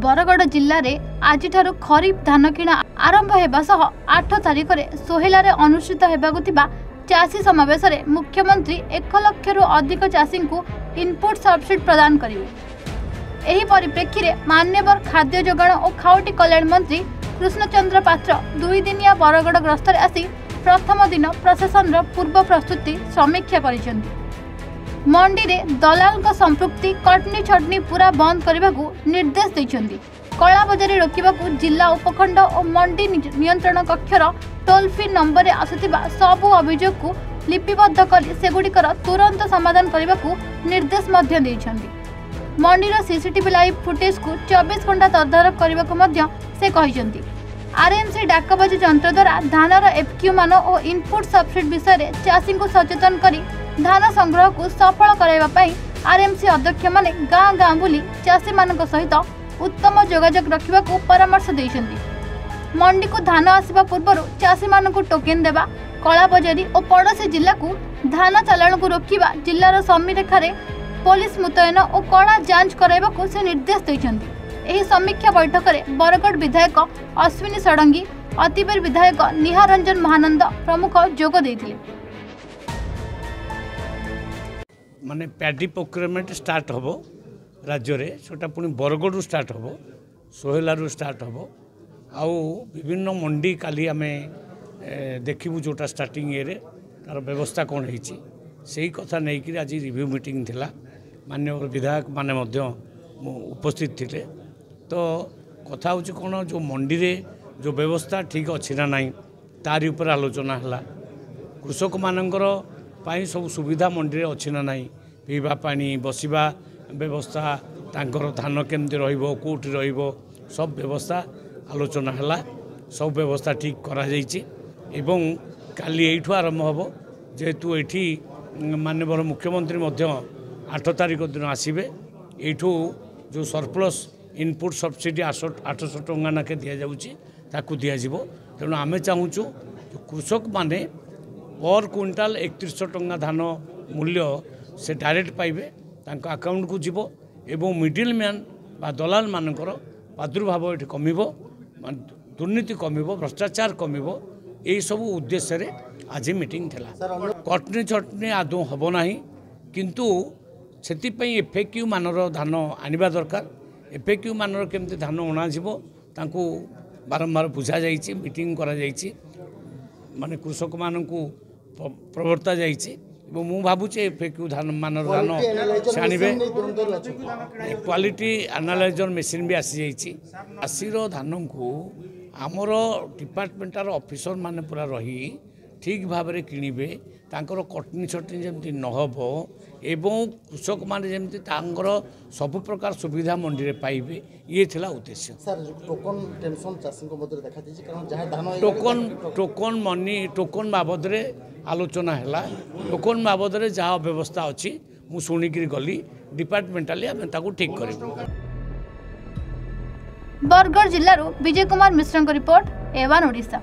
बरगढ़ जिले में आज खरीफ धान किणा आरंभ होगा सह 8 तारिख में सोहेलार अनुष्ठित होगा चाषी समावेश में मुख्यमंत्री 1 लाख रु अधिक चाषी को इनपुट सब्सिडी प्रदान करेंगे। एही परिप्रेक्षी में मान्यवर खाद्य जोगाण और खाउटी कल्याण मंत्री कृष्णचंद्र पात्र 2 दिनिया बरगढ़ गस्तर आसी प्रथम दिन प्रशासन पूर्व प्रस्तुति समीक्षा करिसेंती। मंडी रे दलाल संपृक्ति कटनी छटनी पूरा बंद करने को निर्देश देइछंती। कला बजारी रोकने जिला उपखंड और मंडी नियंत्रण कक्षर टोल फ्री नंबर आसुथिबा सबु अभियोग को लिपिबद्ध कर सेगुड़िकर तुरंत समाधान करने को निर्देश मध्य देइछंती। मंडीर सीसीटीवी लाइव फुटेज को 24 घंटा तदारख करने को से कहिसेंती। आरएमसी डाकबाजी जंत्र द्वारा धानर एफक्यू मान और इनपुट सब्सिडी विषय चाषी को सचेतन करी धान संग्रह को सफल कराइबा आरएमसी अध्यक्ष माने गाँ गाँ बुली चाषी मान सहित उत्तम जोगाजोग रखा को परामर्श देइछंती। मंडी को धान आसवा पूर्व चाषी मान को टोकेन देवा कला बजारी और पड़ोसी जिला को धान चालाण को रोकवा जिलार समी रेखार पुलिस मुतयन और कड़ा जांच कराइबा को से निर्देश देइछंती। एही समीक्षा बैठक में बरगढ़ विधायक अश्विनी षडंगी अतिबेर विधायक निहार रंजन महानंद प्रमुख जोग देइथिले। माने पैडी प्रोक्योरमेंट स्टार्ट होबो राज्य रे छोटा पुणी बरगढ़ स्टार्ट होबो सोहेलारू स्टार्ट होबो आउ विभिन्न मंडी काली आमे देखिबु जोटा स्टार्टिंग ये रे तार व्यवस्था कौन होईची सेही कथा नै कि आज रिव्यू मीटिंग थिला। माननीय विधायक माने मध्य उपस्थित थिले तो कथा हूँ कौन जो मंडी रे जो व्यवस्था ठीक अच्छी ना नहीं तारी ऊपर आलोचना है। कृषक मानकर पाई सब सुविधा मंडी रे अच्छी ना नहीं पीवा पानी बसवा व्यवस्था तांकर धान केमती रहिबो कोठी रहिबो सब व्यवस्था आलोचना है। सब व्यवस्था ठीक करा जाइछि एवं काली एठू आरंभ होबो जेहेतु एठी माननीय मुख्यमंत्री मध्य 8 तारिख दिन आसबे एठू जो सरप्लस इनपुट सब्सिडी 800 टंका नाके दि जाऊँगी दिज्व। तेणु आम चाहूँ कृषक माने पर क्विंटाल 3100 टंका धान मूल्य से डायरेक्ट पाइबे तांको अकाउंट को जीवो एवं मिडिल मैन बा दलाल मानकर प्रादुर्भाव ये कमिबो दुर्नीति कमिबो भ्रष्टाचार कमिबो यही सब उद्देश्य रे आज मीटिंग थिला। कटनी छटनी आदौ हबो नाही किंतु सेतिपई एफएक्यू मानर धान आनिबा दरकार। एफएक्यू मानर केमती धान अणाजिवो तांको बारंबार बुझा जाइछि मीटिंग करा जाइछि माने कृषक मानकु प्रवर्ता जाइछि एवं मु भाबुचे एफएक्यू धान मानर धान से आनिबे क्वालिटी एनालाइजर मेसिन भी आसी जाइछि। आसीर धान को आमर डिपार्टमेंटार ऑफिसर माने पूरा रही ठीक भाव में किणवे तांकर कटनी छटनी जमती नहबो एवं कृषक माने जमती तांकर सब प्रकार सुविधा मंडी रे पाइबे ये थिला उद्देश्य। सर टोकन टेंशन चाषी को मधुर देखा दिछि कारण जहां धान टोकन मनी टोकन बाबद रे आलोचना हैला। टोकन बाबद रे जहाँ व्यवस्था अछि मु सुनिकरी गली डिपार्टमेंटाली आमे ताकू ठीक करिबो। Bargarh जिल्लारू Vijay Kumar Mishra report Evan Odisha.